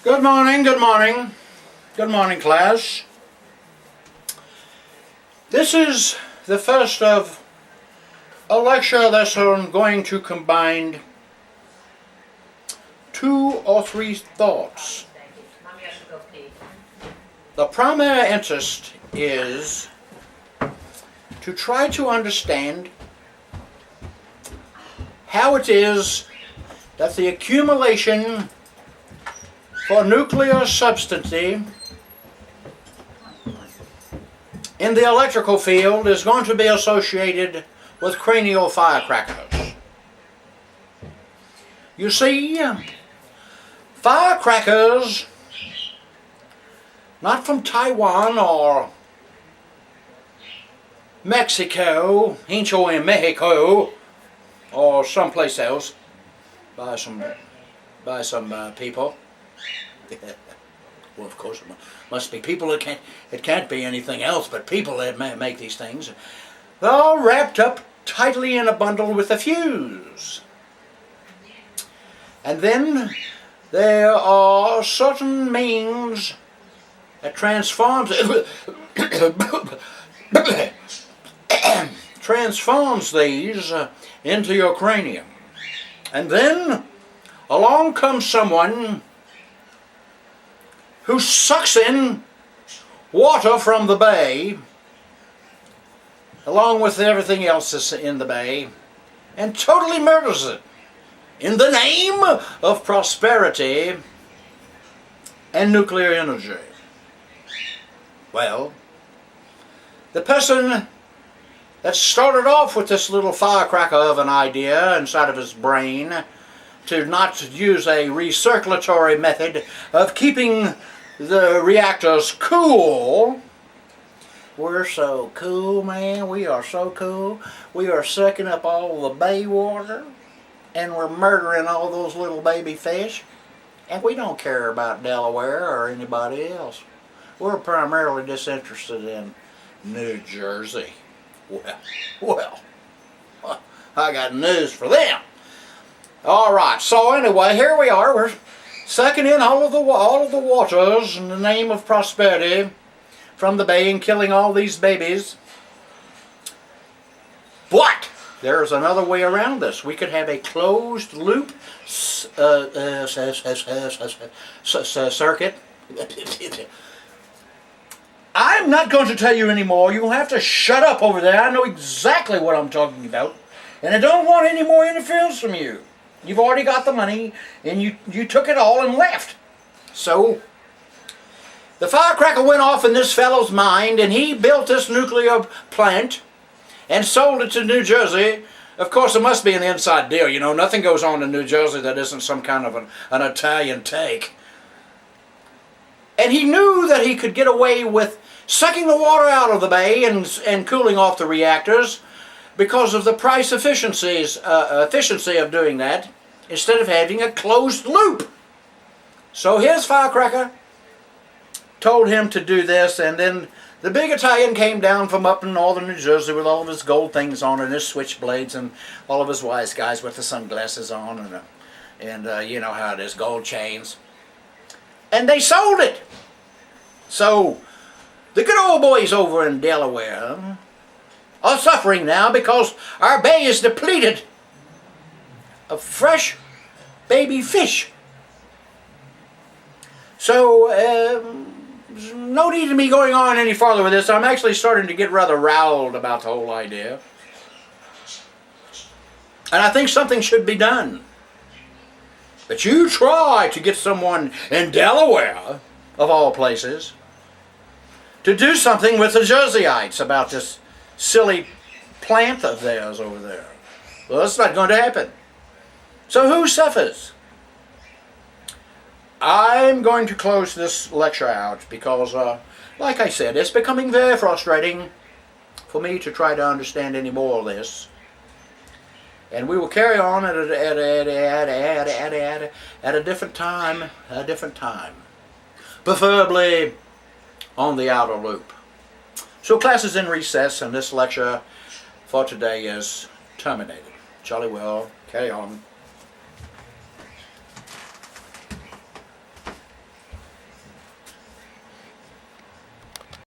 Good morning, good morning. Good morning, class. This is the first of a lecture that's going to combine 2 or 3 thoughts. The primary interest is to try to understand how it is that the accumulation for nuclear substance in the electrical field is going to be associated with cranial firecrackers. You see, firecrackers, not from Taiwan or Mexico, Hincho in Mexico, or someplace else, by some people. Well, of course, it must be people. It can't be anything else but people that make these things. They're all wrapped up tightly in a bundle with a fuse. And then there are certain means that transforms these into your cranium. And then along comes someone who sucks in water from the bay, along with everything else that's in the bay, and totally murders it in the name of prosperity and nuclear energy. Well, the person that started off with this little firecracker of an idea inside of his brain to not use a recirculatory method of keeping the reactors cool. We're so cool, man. We are so cool. We are sucking up all the bay water and we're murdering all those little baby fish. And we don't care about Delaware or anybody else. We're primarily disinterested in New Jersey. Well, I got news for them. Alright, so anyway, here we are. We're sucking in all of the waters in the name of prosperity from the bay and killing all these babies. But there's another way around this. We could have a closed loop circuit. I'm not going to tell you anymore. You'll have to shut up over there. I know exactly what I'm talking about. And I don't want any more interference from you. You've already got the money, and you took it all and left. So, the firecracker went off in this fellow's mind, and he built this nuclear plant and sold it to New Jersey. Of course, it must be an inside deal. You know, nothing goes on in New Jersey that isn't some kind of an Italian take. And he knew that he could get away with sucking the water out of the bay and cooling off the reactors because of the price efficiency of doing that, instead of having a closed loop. So his firecracker told him to do this, and then the big Italian came down from up in northern New Jersey with all of his gold things on and his switchblades and all of his wise guys with the sunglasses on and you know how it is, gold chains. And they sold it. So the good old boys over in Delaware are suffering now because our bay is depleted of fresh baby fish. So, no need to be going on any farther with this. I'm actually starting to get rather riled about the whole idea. And I think something should be done. But you try to get someone in Delaware, of all places, to do something with the Jerseyites about this silly plant of theirs over there. Well, that's not going to happen. So who suffers? I'm going to close this lecture out because, like I said, it's becoming very frustrating for me to try to understand any more of this. And we will carry on at a different time, preferably on the outer loop. So class is in recess, and this lecture for today is terminated. Jolly well, carry on.